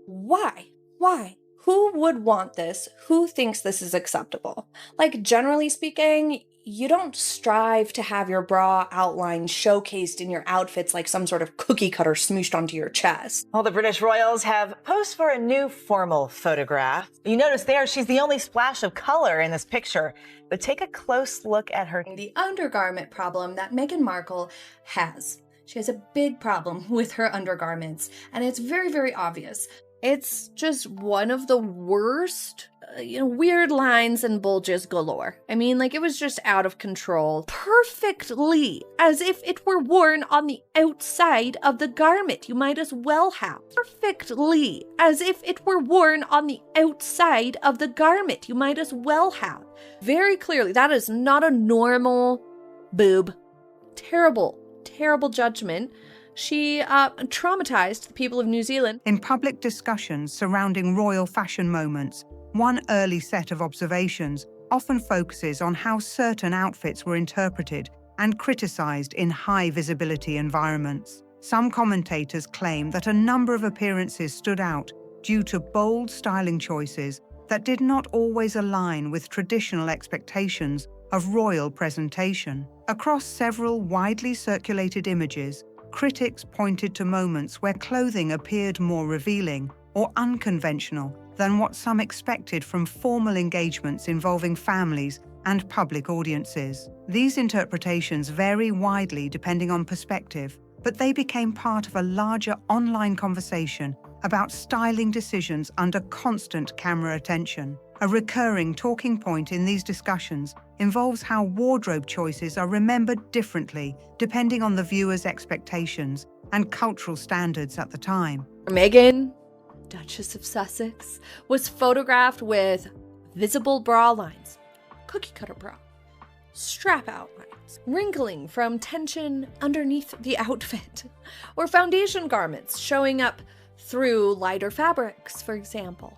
Why? Why? Who would want this? Who thinks this is acceptable? Like, generally speaking, you don't strive to have your bra outline showcased in your outfits like some sort of cookie cutter smooshed onto your chest. Well, the British royals have posed for a new formal photograph. You notice there, she's the only splash of color in this picture. But take a close look at her. The undergarment problem that Meghan Markle has. She has a big problem with her undergarments, and it's very, very obvious. It's just one of the worst, weird lines and bulges galore. I mean, like, it was just out of control. Perfectly, as if it were worn on the outside of the garment. You might as well have. Perfectly, as if it were worn on the outside of the garment. You might as well have. Very clearly, that is not a normal boob. Terrible, terrible judgment. She traumatized the people of New Zealand. In public discussions surrounding royal fashion moments, one early set of observations often focuses on how certain outfits were interpreted and criticized in high-visibility environments. Some commentators claim that a number of appearances stood out due to bold styling choices that did not always align with traditional expectations of royal presentation. Across several widely circulated images, critics pointed to moments where clothing appeared more revealing or unconventional than what some expected from formal engagements involving families and public audiences. These interpretations vary widely depending on perspective, but they became part of a larger online conversation about styling decisions under constant camera attention. A recurring talking point in these discussions involves how wardrobe choices are remembered differently depending on the viewer's expectations and cultural standards at the time. Meghan, Duchess of Sussex, was photographed with visible bra lines, cookie cutter bra, strap outlines, wrinkling from tension underneath the outfit, or foundation garments showing up through lighter fabrics, for example,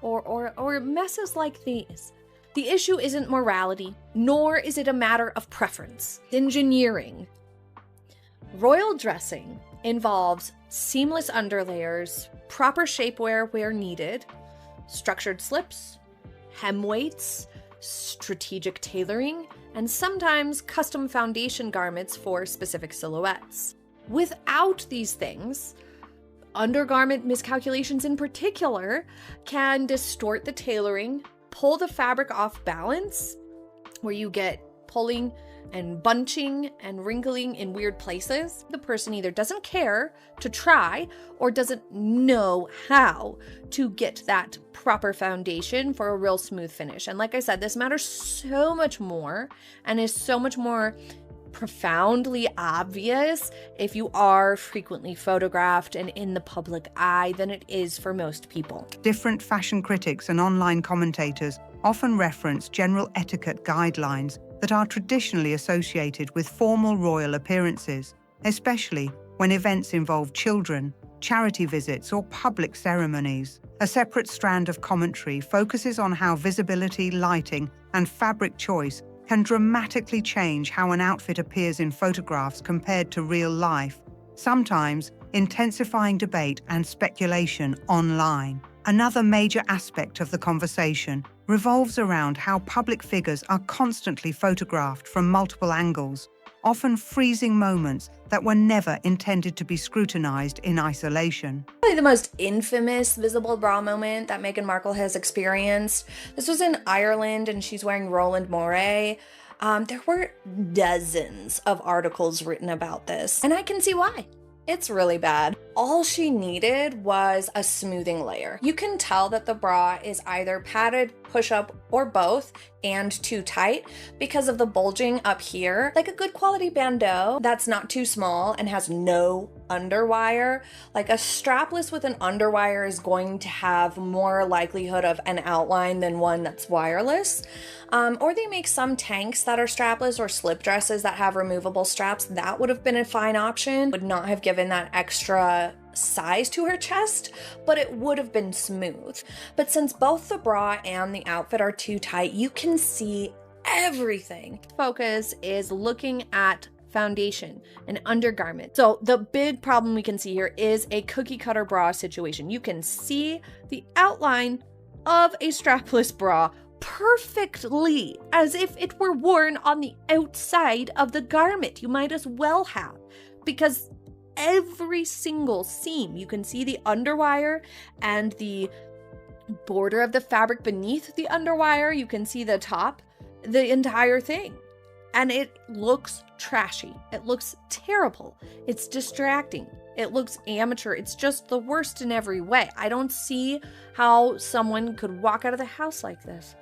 or messes like these. The issue isn't morality, nor is it a matter of preference. Engineering. Royal dressing involves seamless underlayers, proper shapewear where needed, structured slips, hem weights, strategic tailoring, and sometimes custom foundation garments for specific silhouettes. Without these things, undergarment miscalculations in particular can distort the tailoring, pull the fabric off balance, where you get pulling and bunching and wrinkling in weird places. The person either doesn't care to try or doesn't know how to get that proper foundation for a real smooth finish. And like I said, this matters so much more and is so much more profoundly obvious if you are frequently photographed and in the public eye than it is for most people. Different fashion critics and online commentators often reference general etiquette guidelines that are traditionally associated with formal royal appearances, especially when events involve children, charity visits, or public ceremonies. A separate strand of commentary focuses on how visibility, lighting, and fabric choice can dramatically change how an outfit appears in photographs compared to real life, sometimes intensifying debate and speculation online. Another major aspect of the conversation revolves around how public figures are constantly photographed from multiple angles, often freezing moments that were never intended to be scrutinized in isolation. Probably the most infamous visible bra moment that Meghan Markle has experienced. This was in Ireland and she's wearing Roland Moray. There were dozens of articles written about this, and I can see why. It's really bad. All she needed was a smoothing layer. You can tell that the bra is either padded, push-up, or both, and too tight because of the bulging up here. Like a good quality bandeau that's not too small and has no underwire. Like a strapless with an underwire is going to have more likelihood of an outline than one that's wireless. Or they make some tanks that are strapless or slip dresses that have removable straps. That would have been a fine option. Would not have given that extra size to her chest, but it would have been smooth. But since both the bra and the outfit are too tight, you can see everything. Focus is looking at foundation, an undergarment. So the big problem we can see here is a cookie cutter bra situation. You can see the outline of a strapless bra perfectly, as if it were worn on the outside of the garment. You might as well have, because every single seam, you can see the underwire and the border of the fabric beneath the underwire. You can see the top, the entire thing. And it looks trashy. It looks terrible. It's distracting. It looks amateur. It's just the worst in every way. I don't see how someone could walk out of the house like this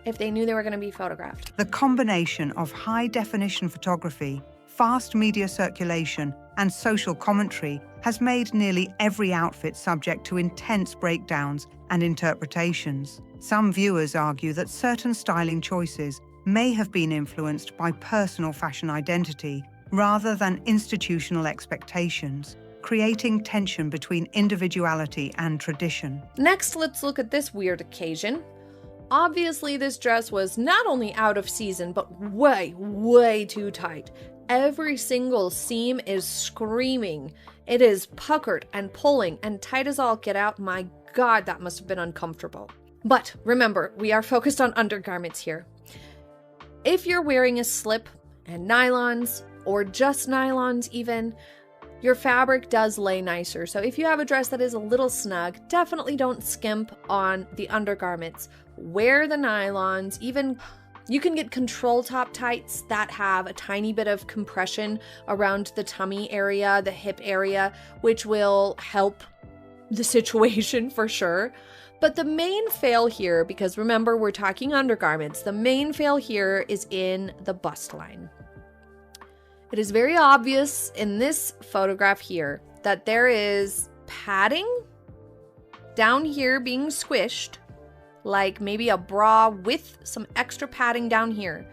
if they knew they were going to be photographed. The combination of high-definition photography, fast media circulation, and social commentary has made nearly every outfit subject to intense breakdowns and interpretations. Some viewers argue that certain styling choices may have been influenced by personal fashion identity rather than institutional expectations, creating tension between individuality and tradition. Next, let's look at this weird occasion. Obviously, this dress was not only out of season, but way too tight. Every single seam is screaming. It is puckered and pulling and tight as all get out. My God, that must have been uncomfortable. But remember, we are focused on undergarments here. If you're wearing a slip and nylons, or just nylons even, your fabric does lay nicer. So if you have a dress that is a little snug, definitely don't skimp on the undergarments. Wear the nylons. Even you can get control top tights that have a tiny bit of compression around the tummy area, the hip area, which will help the situation for sure. But the main fail here, because remember, we're talking undergarments, the main fail here is in the bust line. It is very obvious in this photograph here that there is padding down here being squished, like maybe a bra with some extra padding down here.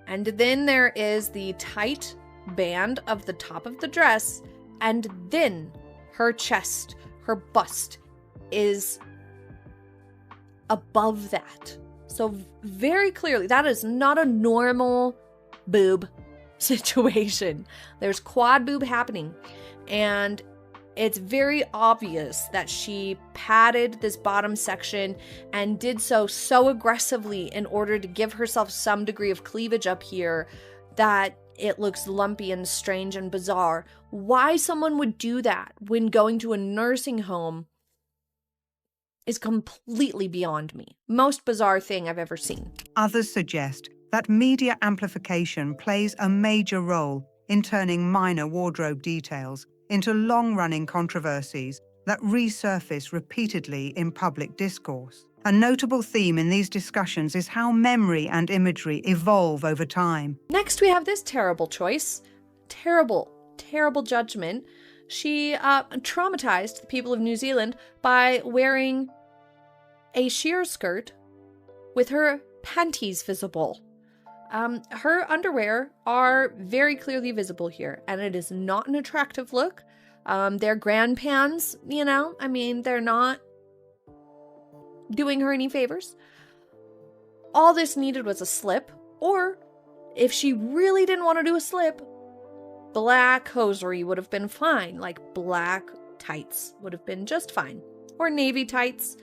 And then there is the tight band of the top of the dress, and then her chest, her bust is above that. So very clearly, that is not a normal boob situation. There's quad boob happening, and it's very obvious that she padded this bottom section and did so aggressively in order to give herself some degree of cleavage up here that it looks lumpy and strange and bizarre. Why someone would do that when going to a nursing home is completely beyond me. Most bizarre thing I've ever seen. Others suggest that media amplification plays a major role in turning minor wardrobe details into long-running controversies that resurface repeatedly in public discourse. A notable theme in these discussions is how memory and imagery evolve over time. Next, we have this terrible choice. Terrible judgment. She traumatized the people of New Zealand by wearing a sheer skirt with her panties visible. Her underwear are very clearly visible here, and it is not an attractive look. They're grand pans, you know? I mean, they're not doing her any favors. All this needed was a slip, or if she really didn't want to do a slip, black hosiery would have been fine. Like black tights would have been just fine, or navy tights.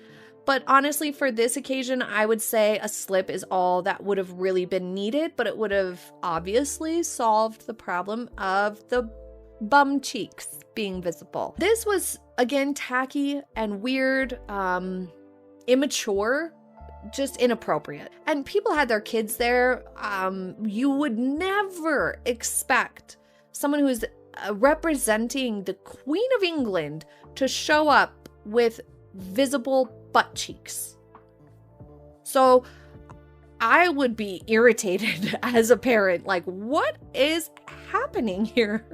But honestly, for this occasion, I would say a slip is all that would have really been needed, but it would have obviously solved the problem of the bum cheeks being visible. This was, again, tacky and weird, immature, just inappropriate. And people had their kids there. You would never expect someone who is representing the Queen of England to show up with visible butt cheeks. So I would be irritated as a parent. Like, what is happening here?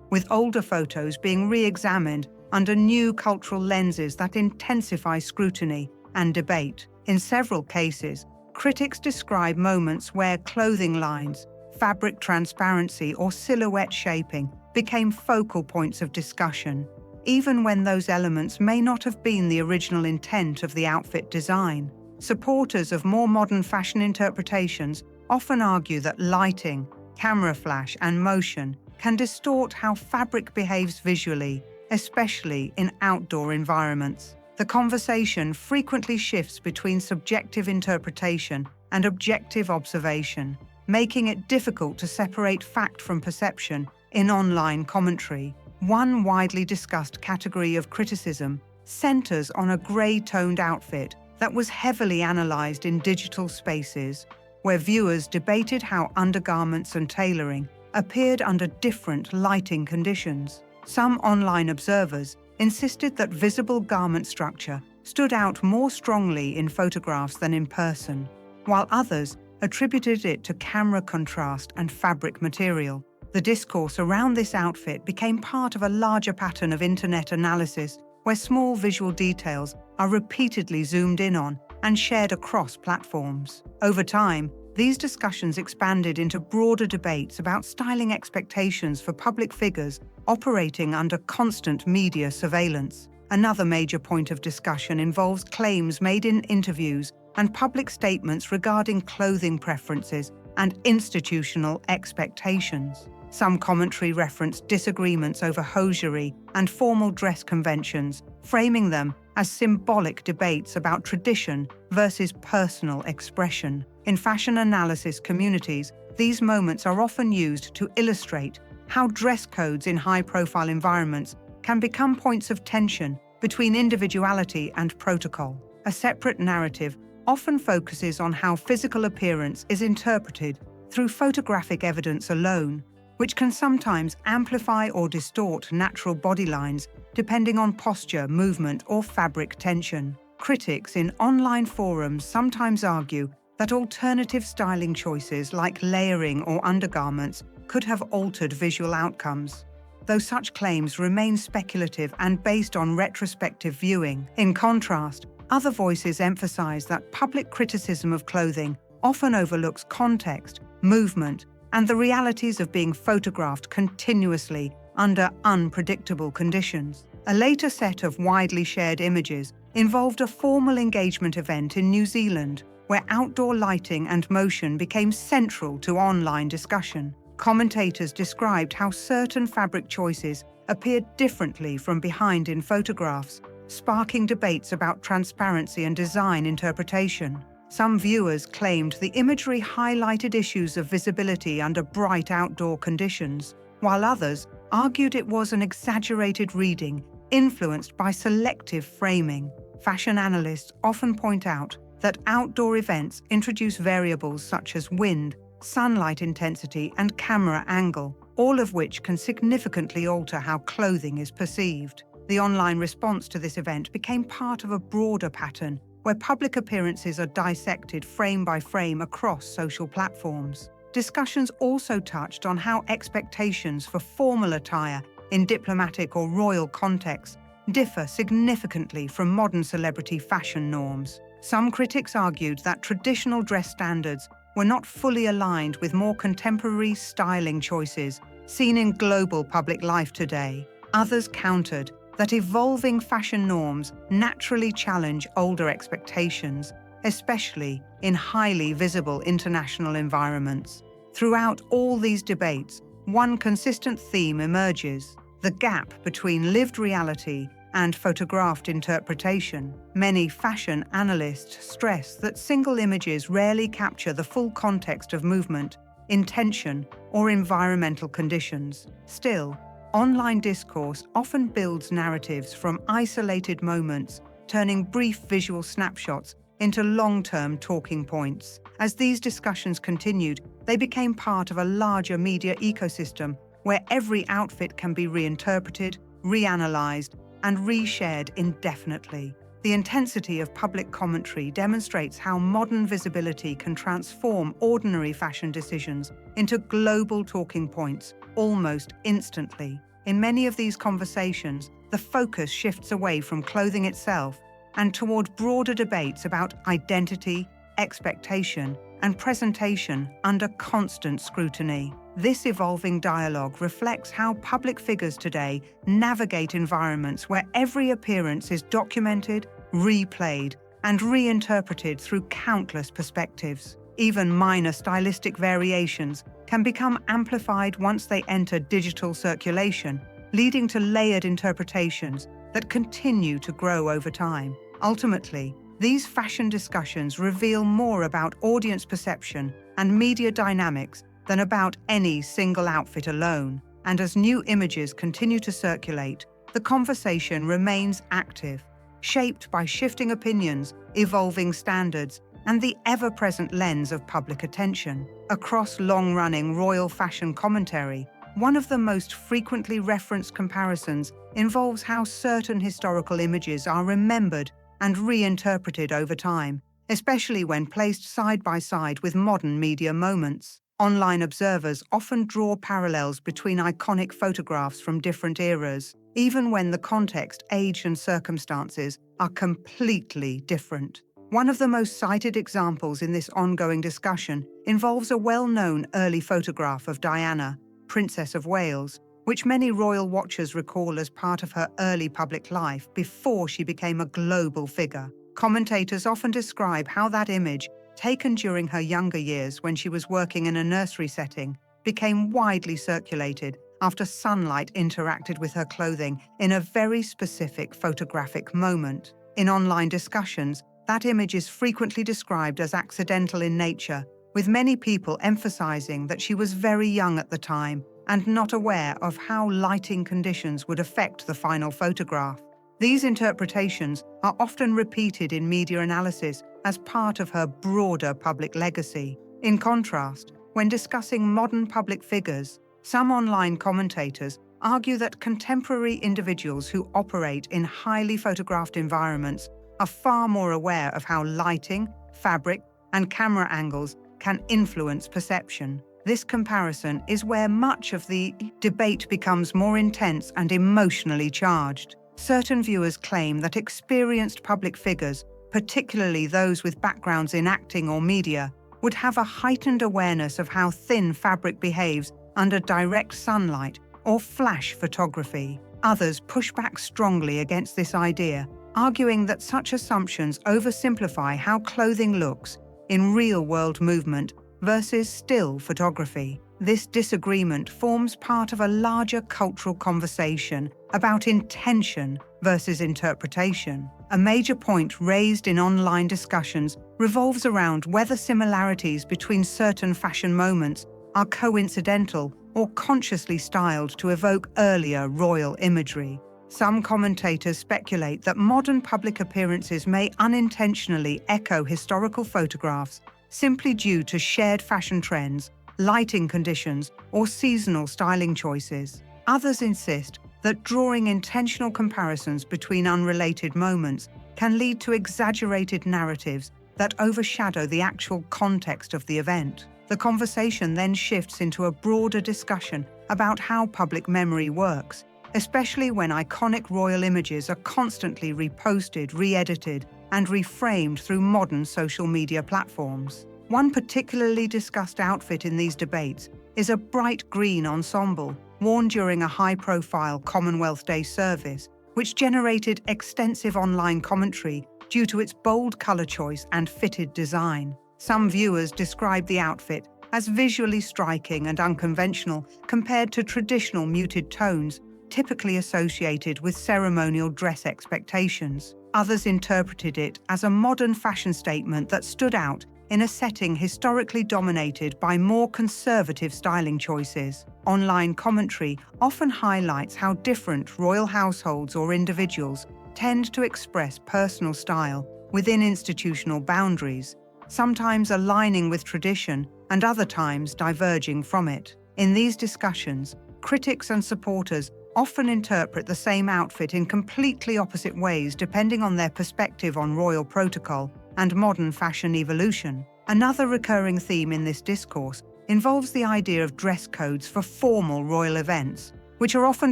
With older photos being re-examined under new cultural lenses that intensify scrutiny and debate. In several cases, critics describe moments where clothing lines, fabric transparency, or silhouette shaping became focal points of discussion, even when those elements may not have been the original intent of the outfit design. Supporters of more modern fashion interpretations often argue that lighting, camera flash, and motion can distort how fabric behaves visually, especially in outdoor environments. The conversation frequently shifts between subjective interpretation and objective observation, making it difficult to separate fact from perception in online commentary. One widely discussed category of criticism centers on a gray-toned outfit that was heavily analyzed in digital spaces, where viewers debated how undergarments and tailoring appeared under different lighting conditions. Some online observers insisted that visible garment structure stood out more strongly in photographs than in person, while others attributed it to camera contrast and fabric material. The discourse around this outfit became part of a larger pattern of internet analysis where small visual details are repeatedly zoomed in on and shared across platforms. Over time, these discussions expanded into broader debates about styling expectations for public figures operating under constant media surveillance. Another major point of discussion involves claims made in interviews and public statements regarding clothing preferences and institutional expectations. Some commentary referenced disagreements over hosiery and formal dress conventions, framing them as symbolic debates about tradition versus personal expression. In fashion analysis communities, these moments are often used to illustrate how dress codes in high-profile environments can become points of tension between individuality and protocol. A separate narrative often focuses on how physical appearance is interpreted through photographic evidence alone, which can sometimes amplify or distort natural body lines depending on posture, movement, or fabric tension. Critics in online forums sometimes argue that alternative styling choices like layering or undergarments could have altered visual outcomes, though such claims remain speculative and based on retrospective viewing. In contrast, other voices emphasize that public criticism of clothing often overlooks context, movement, and the realities of being photographed continuously under unpredictable conditions. A later set of widely shared images involved a formal engagement event in New Zealand, where outdoor lighting and motion became central to online discussion. Commentators described how certain fabric choices appeared differently from behind in photographs, sparking debates about transparency and design interpretation. Some viewers claimed the imagery highlighted issues of visibility under bright outdoor conditions, while others argued it was an exaggerated reading influenced by selective framing. Fashion analysts often point out that outdoor events introduce variables such as wind, sunlight intensity, and camera angle, all of which can significantly alter how clothing is perceived. The online response to this event became part of a broader pattern where public appearances are dissected frame by frame across social platforms. Discussions also touched on how expectations for formal attire in diplomatic or royal contexts differ significantly from modern celebrity fashion norms. Some critics argued that traditional dress standards were not fully aligned with more contemporary styling choices seen in global public life today. Others countered that evolving fashion norms naturally challenge older expectations, especially in highly visible international environments. Throughout all these debates, one consistent theme emerges: the gap between lived reality and photographed interpretation. Many fashion analysts stress that single images rarely capture the full context of movement, intention, or environmental conditions. Still, online discourse often builds narratives from isolated moments, turning brief visual snapshots into long-term talking points. As these discussions continued, they became part of a larger media ecosystem where every outfit can be reinterpreted, reanalyzed, and reshared indefinitely. The intensity of public commentary demonstrates how modern visibility can transform ordinary fashion decisions into global talking points almost instantly. In many of these conversations, the focus shifts away from clothing itself and toward broader debates about identity, expectation, and presentation under constant scrutiny. This evolving dialogue reflects how public figures today navigate environments where every appearance is documented, replayed, and reinterpreted through countless perspectives. Even minor stylistic variations can become amplified once they enter digital circulation, leading to layered interpretations that continue to grow over time. Ultimately, these fashion discussions reveal more about audience perception and media dynamics than about any single outfit alone. And as new images continue to circulate, the conversation remains active, shaped by shifting opinions, evolving standards, and the ever-present lens of public attention. Across long-running royal fashion commentary, one of the most frequently referenced comparisons involves how certain historical images are remembered and reinterpreted over time, especially when placed side by side with modern media moments. Online observers often draw parallels between iconic photographs from different eras, even when the context, age, and circumstances are completely different. One of the most cited examples in this ongoing discussion involves a well-known early photograph of Diana, Princess of Wales, which many royal watchers recall as part of her early public life before she became a global figure. Commentators often describe how that image, taken during her younger years when she was working in a nursery setting, became widely circulated after sunlight interacted with her clothing in a very specific photographic moment. In online discussions, that image is frequently described as accidental in nature, with many people emphasizing that she was very young at the time and not aware of how lighting conditions would affect the final photograph. These interpretations are often repeated in media analysis as part of her broader public legacy. In contrast, when discussing modern public figures, some online commentators argue that contemporary individuals who operate in highly photographed environments are far more aware of how lighting, fabric, and camera angles can influence perception. This comparison is where much of the debate becomes more intense and emotionally charged. Certain viewers claim that experienced public figures, particularly those with backgrounds in acting or media, would have a heightened awareness of how thin fabric behaves under direct sunlight or flash photography. Others push back strongly against this idea, arguing that such assumptions oversimplify how clothing looks in real-world movement versus still photography. This disagreement forms part of a larger cultural conversation about intention versus interpretation. A major point raised in online discussions revolves around whether similarities between certain fashion moments are coincidental or consciously styled to evoke earlier royal imagery. Some commentators speculate that modern public appearances may unintentionally echo historical photographs simply due to shared fashion trends, lighting conditions, or seasonal styling choices. Others insist that drawing intentional comparisons between unrelated moments can lead to exaggerated narratives that overshadow the actual context of the event. The conversation then shifts into a broader discussion about how public memory works, especially when iconic royal images are constantly reposted, re-edited, and reframed through modern social media platforms. One particularly discussed outfit in these debates is a bright green ensemble worn during a high-profile Commonwealth Day service, which generated extensive online commentary due to its bold color choice and fitted design. Some viewers describe the outfit as visually striking and unconventional compared to traditional muted tones typically associated with ceremonial dress expectations. Others interpreted it as a modern fashion statement that stood out in a setting historically dominated by more conservative styling choices. Online commentary often highlights how different royal households or individuals tend to express personal style within institutional boundaries, sometimes aligning with tradition and other times diverging from it. In these discussions, critics and supporters often interpret the same outfit in completely opposite ways depending on their perspective on royal protocol and modern fashion evolution. Another recurring theme in this discourse involves the idea of dress codes for formal royal events, which are often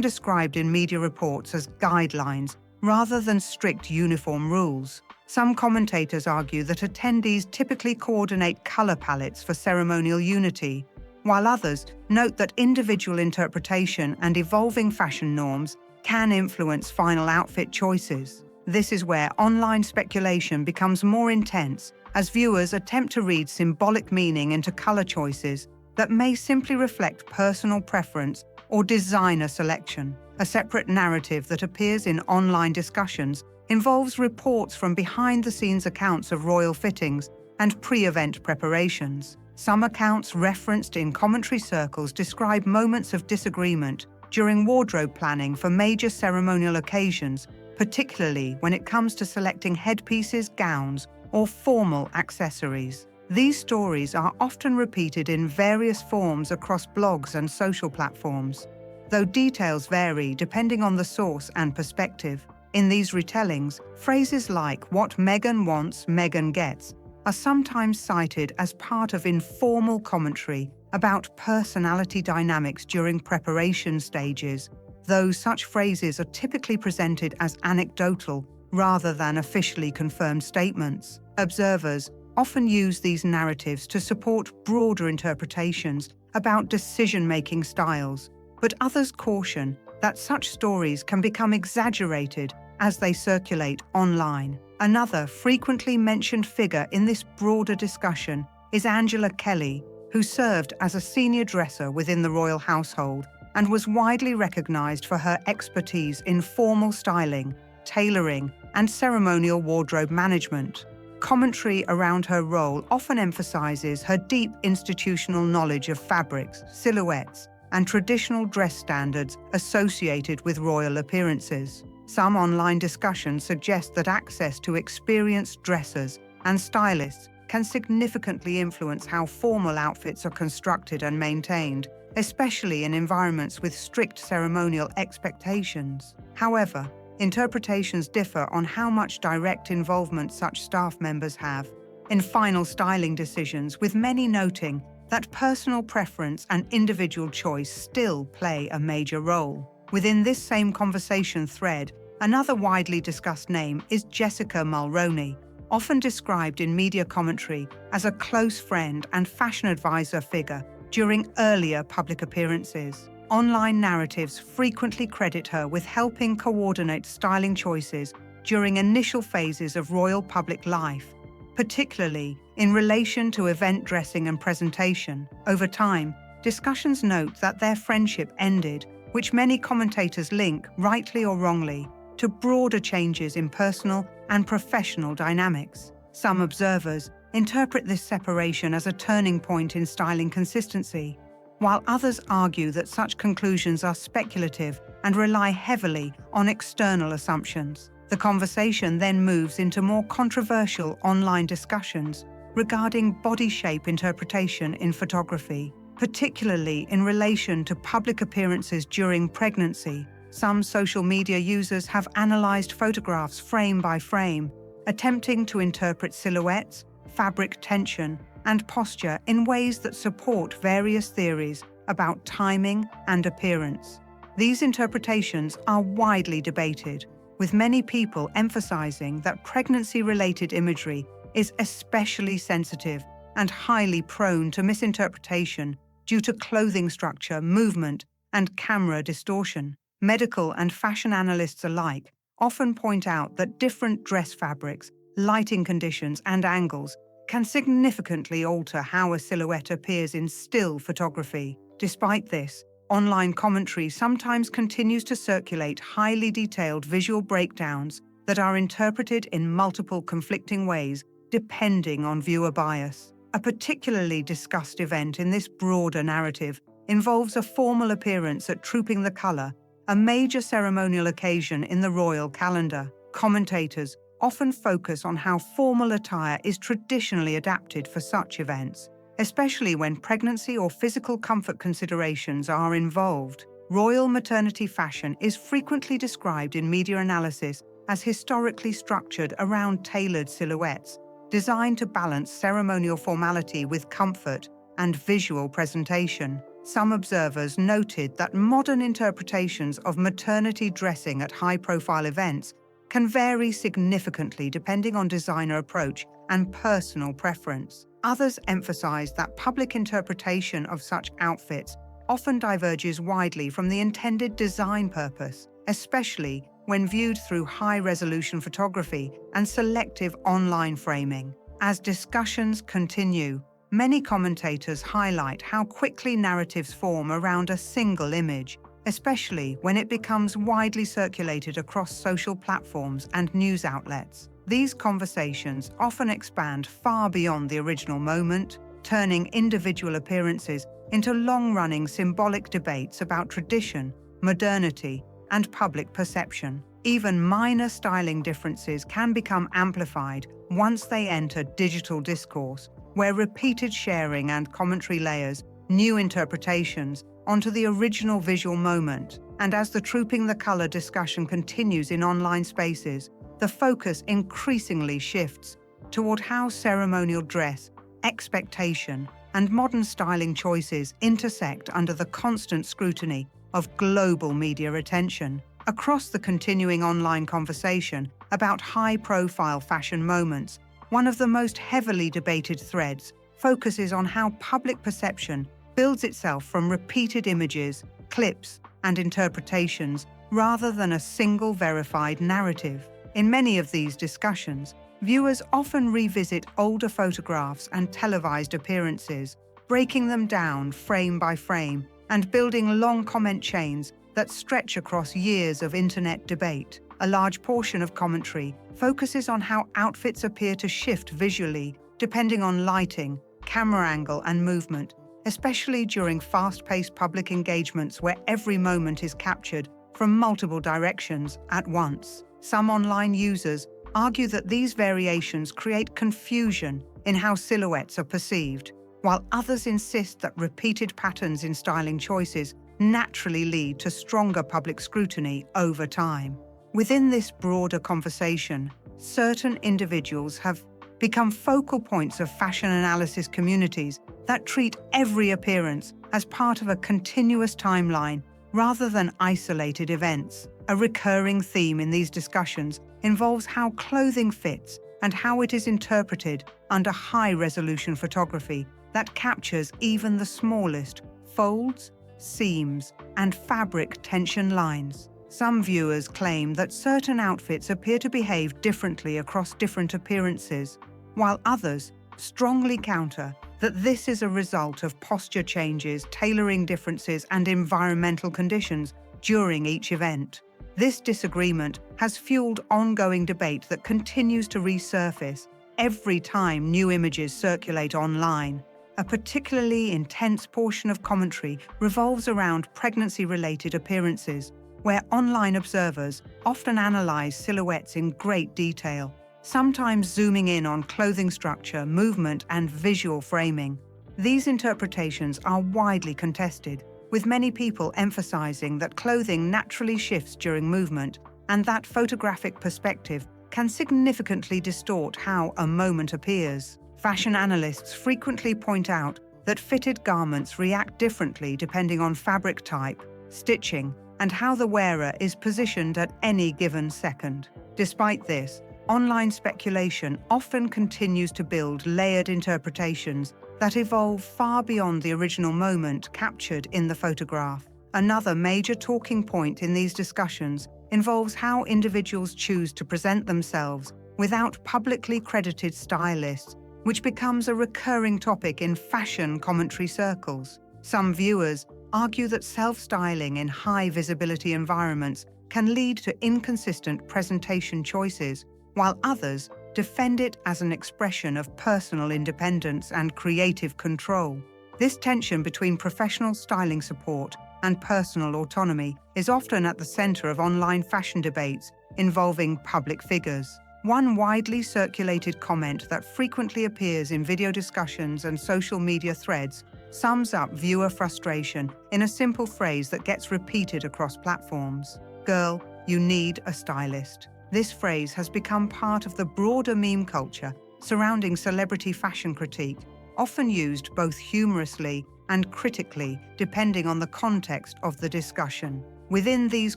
described in media reports as guidelines rather than strict uniform rules. Some commentators argue that attendees typically coordinate color palettes for ceremonial unity, while others note that individual interpretation and evolving fashion norms can influence final outfit choices. This is where online speculation becomes more intense as viewers attempt to read symbolic meaning into color choices that may simply reflect personal preference or designer selection. A separate narrative that appears in online discussions involves reports from behind-the-scenes accounts of royal fittings and pre-event preparations. Some accounts referenced in commentary circles describe moments of disagreement during wardrobe planning for major ceremonial occasions, particularly when it comes to selecting headpieces, gowns, or formal accessories. These stories are often repeated in various forms across blogs and social platforms, though details vary depending on the source and perspective. In these retellings, phrases like "what Meghan wants, Meghan gets" are sometimes cited as part of informal commentary about personality dynamics during preparation stages, though such phrases are typically presented as anecdotal rather than officially confirmed statements. Observers often use these narratives to support broader interpretations about decision-making styles, but others caution that such stories can become exaggerated as they circulate online. Another frequently mentioned figure in this broader discussion is Angela Kelly, who served as a senior dresser within the royal household and was widely recognized for her expertise in formal styling, tailoring, and ceremonial wardrobe management. Commentary around her role often emphasizes her deep institutional knowledge of fabrics, silhouettes, and traditional dress standards associated with royal appearances. Some online discussions suggest that access to experienced dressers and stylists can significantly influence how formal outfits are constructed and maintained, especially in environments with strict ceremonial expectations. However, interpretations differ on how much direct involvement such staff members have in final styling decisions, with many noting that personal preference and individual choice still play a major role. Within this same conversation thread, another widely discussed name is Jessica Mulroney, often described in media commentary as a close friend and fashion advisor figure during earlier public appearances. Online narratives frequently credit her with helping coordinate styling choices during initial phases of royal public life, particularly in relation to event dressing and presentation. Over time, discussions note that their friendship ended, which many commentators link, rightly or wrongly, to broader changes in personal and professional dynamics. Some observers interpret this separation as a turning point in styling consistency, while others argue that such conclusions are speculative and rely heavily on external assumptions. The conversation then moves into more controversial online discussions regarding body shape interpretation in photography, particularly in relation to public appearances during pregnancy. Some social media users have analyzed photographs frame by frame, attempting to interpret silhouettes, fabric tension, and posture in ways that support various theories about timing and appearance. These interpretations are widely debated, with many people emphasizing that pregnancy-related imagery is especially sensitive and highly prone to misinterpretation due to clothing structure, movement, and camera distortion. Medical and fashion analysts alike often point out that different dress fabrics, lighting conditions, and angles can significantly alter how a silhouette appears in still photography. Despite this, online commentary sometimes continues to circulate highly detailed visual breakdowns that are interpreted in multiple conflicting ways depending on viewer bias. A particularly discussed event in this broader narrative involves a formal appearance at Trooping the Colour, a major ceremonial occasion in the royal calendar. Commentators often focus on how formal attire is traditionally adapted for such events, especially when pregnancy or physical comfort considerations are involved. Royal maternity fashion is frequently described in media analysis as historically structured around tailored silhouettes, designed to balance ceremonial formality with comfort and visual presentation. Some observers noted that modern interpretations of maternity dressing at high-profile events can vary significantly depending on designer approach and personal preference. Others emphasize that public interpretation of such outfits often diverges widely from the intended design purpose, especially when viewed through high-resolution photography and selective online framing. As discussions continue, many commentators highlight how quickly narratives form around a single image, especially when it becomes widely circulated across social platforms and news outlets. These conversations often expand far beyond the original moment, turning individual appearances into long-running symbolic debates about tradition, modernity, and public perception. Even minor styling differences can become amplified once they enter digital discourse, where repeated sharing and commentary layers new interpretations onto the original visual moment. And as the trooping the color discussion continues in online spaces, the focus increasingly shifts toward how ceremonial dress, expectation, and modern styling choices intersect under the constant scrutiny of global media attention. Across the continuing online conversation about high-profile fashion moments, one of the most heavily debated threads focuses on how public perception builds itself from repeated images, clips, and interpretations rather than a single verified narrative. In many of these discussions, viewers often revisit older photographs and televised appearances, breaking them down frame by frame and building long comment chains that stretch across years of internet debate. A large portion of commentary focuses on how outfits appear to shift visually depending on lighting, camera angle, and movement, especially during fast-paced public engagements where every moment is captured from multiple directions at once. Some online users argue that these variations create confusion in how silhouettes are perceived, while others insist that repeated patterns in styling choices naturally lead to stronger public scrutiny over time. Within this broader conversation, certain individuals have become focal points of fashion analysis communities that treat every appearance as part of a continuous timeline rather than isolated events. A recurring theme in these discussions involves how clothing fits and how it is interpreted under high-resolution photography that captures even the smallest folds, seams, and fabric tension lines. Some viewers claim that certain outfits appear to behave differently across different appearances, while others strongly counter that this is a result of posture changes, tailoring differences, and environmental conditions during each event. This disagreement has fueled ongoing debate that continues to resurface every time new images circulate online. A particularly intense portion of commentary revolves around pregnancy-related appearances, where online observers often analyze silhouettes in great detail, sometimes zooming in on clothing structure, movement, and visual framing. These interpretations are widely contested, with many people emphasizing that clothing naturally shifts during movement and that photographic perspective can significantly distort how a moment appears. Fashion analysts frequently point out that fitted garments react differently depending on fabric type, stitching, and how the wearer is positioned at any given second. Despite this, online speculation often continues to build layered interpretations that evolve far beyond the original moment captured in the photograph. Another major talking point in these discussions involves how individuals choose to present themselves without publicly credited stylists, which becomes a recurring topic in fashion commentary circles. Some viewers argue that self-styling in high-visibility environments can lead to inconsistent presentation choices, while others defend it as an expression of personal independence and creative control. This tension between professional styling support and personal autonomy is often at the center of online fashion debates involving public figures. One widely circulated comment that frequently appears in video discussions and social media threads sums up viewer frustration in a simple phrase that gets repeated across platforms. "Girl, you need a stylist." This phrase has become part of the broader meme culture surrounding celebrity fashion critique, often used both humorously and critically depending on the context of the discussion. Within these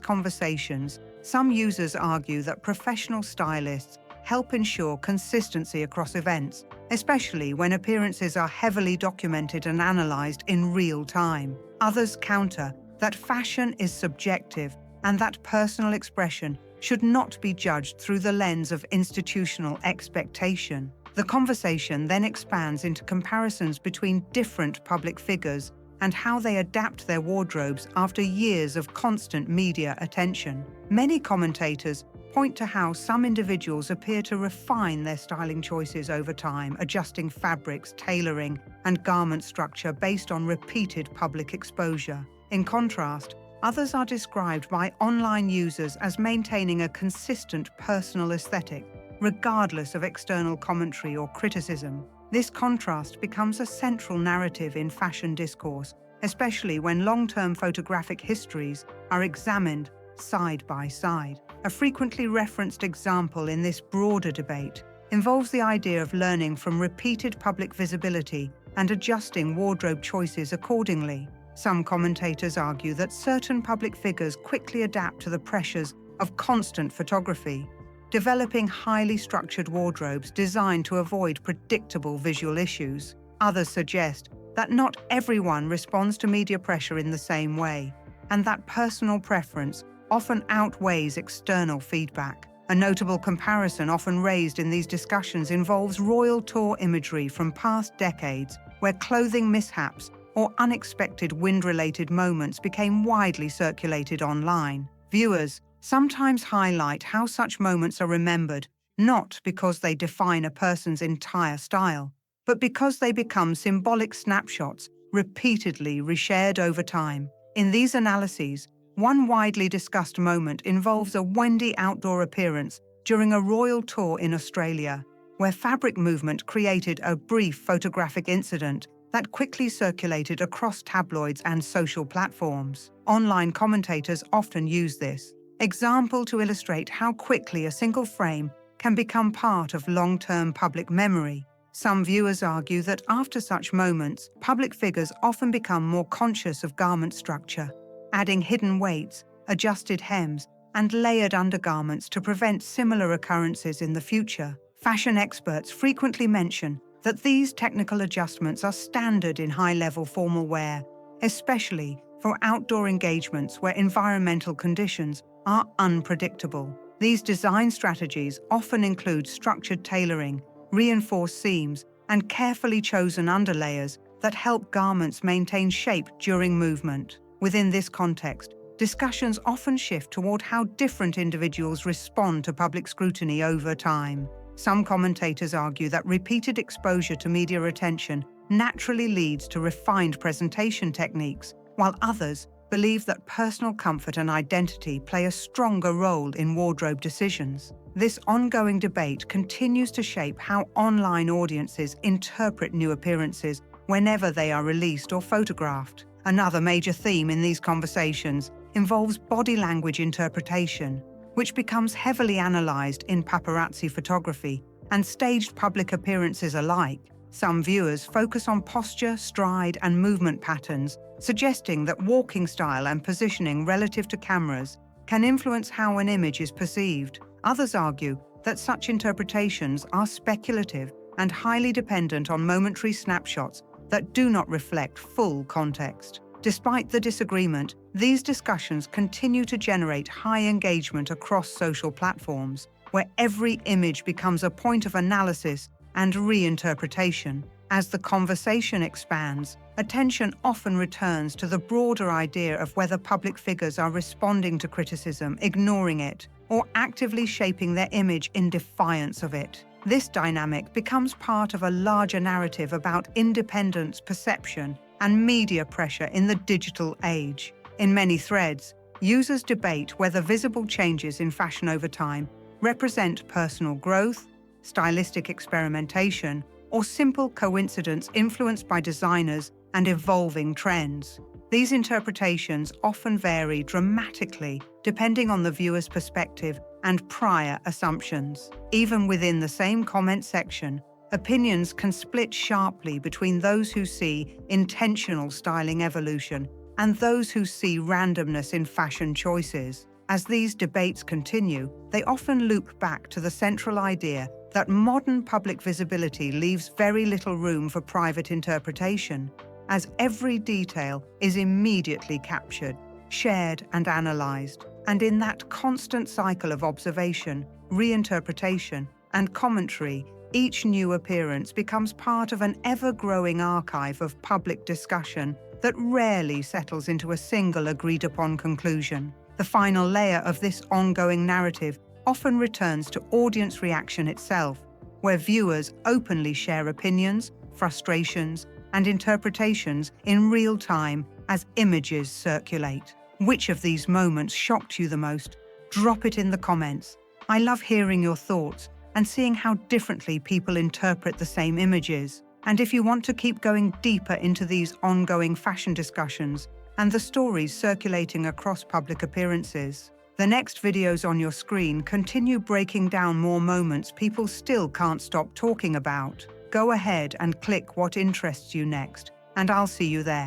conversations, some users argue that professional stylists help ensure consistency across events, especially when appearances are heavily documented and analyzed in real time. Others counter that fashion is subjective and that personal expression should not be judged through the lens of institutional expectation. The conversation then expands into comparisons between different public figures and how they adapt their wardrobes after years of constant media attention. Many commentators point to how some individuals appear to refine their styling choices over time, adjusting fabrics, tailoring, and garment structure based on repeated public exposure. In contrast, others are described by online users as maintaining a consistent personal aesthetic, regardless of external commentary or criticism. This contrast becomes a central narrative in fashion discourse, especially when long-term photographic histories are examined side by side. A frequently referenced example in this broader debate involves the idea of learning from repeated public visibility and adjusting wardrobe choices accordingly. Some commentators argue that certain public figures quickly adapt to the pressures of constant photography, developing highly structured wardrobes designed to avoid predictable visual issues. Others suggest that not everyone responds to media pressure in the same way, and that personal preference often outweighs external feedback. A notable comparison often raised in these discussions involves royal tour imagery from past decades, where clothing mishaps or unexpected wind-related moments became widely circulated online. Viewers sometimes highlight how such moments are remembered, not because they define a person's entire style, but because they become symbolic snapshots repeatedly reshared over time. In these analyses, one widely discussed moment involves a windy outdoor appearance during a royal tour in Australia, where fabric movement created a brief photographic incident that quickly circulated across tabloids and social platforms. Online commentators often use this example to illustrate how quickly a single frame can become part of long-term public memory. Some viewers argue that after such moments, public figures often become more conscious of garment structure, adding hidden weights, adjusted hems, and layered undergarments to prevent similar occurrences in the future. Fashion experts frequently mention that these technical adjustments are standard in high-level formal wear, especially for outdoor engagements where environmental conditions are unpredictable. These design strategies often include structured tailoring, reinforced seams, and carefully chosen underlayers that help garments maintain shape during movement. Within this context, discussions often shift toward how different individuals respond to public scrutiny over time. Some commentators argue that repeated exposure to media attention naturally leads to refined presentation techniques, while others believe that personal comfort and identity play a stronger role in wardrobe decisions. This ongoing debate continues to shape how online audiences interpret new appearances whenever they are released or photographed. Another major theme in these conversations involves body language interpretation, which becomes heavily analyzed in paparazzi photography and staged public appearances alike. Some viewers focus on posture, stride, and movement patterns, suggesting that walking style and positioning relative to cameras can influence how an image is perceived. Others argue that such interpretations are speculative and highly dependent on momentary snapshots that do not reflect full context. Despite the disagreement, these discussions continue to generate high engagement across social platforms, where every image becomes a point of analysis and reinterpretation. As the conversation expands, attention often returns to the broader idea of whether public figures are responding to criticism, ignoring it, or actively shaping their image in defiance of it. This dynamic becomes part of a larger narrative about independence, perception, and media pressure in the digital age. In many threads, users debate whether visible changes in fashion over time represent personal growth, stylistic experimentation, or simple coincidence influenced by designers and evolving trends. These interpretations often vary dramatically depending on the viewer's perspective and prior assumptions. Even within the same comment section, opinions can split sharply between those who see intentional styling evolution and those who see randomness in fashion choices. As these debates continue, they often loop back to the central idea that modern public visibility leaves very little room for private interpretation, as every detail is immediately captured, shared, and analyzed. And in that constant cycle of observation, reinterpretation, and commentary, Each new appearance becomes part of an ever-growing archive of public discussion that rarely settles into a single agreed-upon conclusion. The final layer of this ongoing narrative often returns to audience reaction itself, where viewers openly share opinions, frustrations, and interpretations in real time as images circulate. Which of these moments shocked you the most? Drop it in the comments. I love hearing your thoughts and seeing how differently people interpret the same images. And if you want to keep going deeper into these ongoing fashion discussions and the stories circulating across public appearances, the next videos on your screen continue breaking down more moments people still can't stop talking about. Go ahead and click what interests you next, and I'll see you there.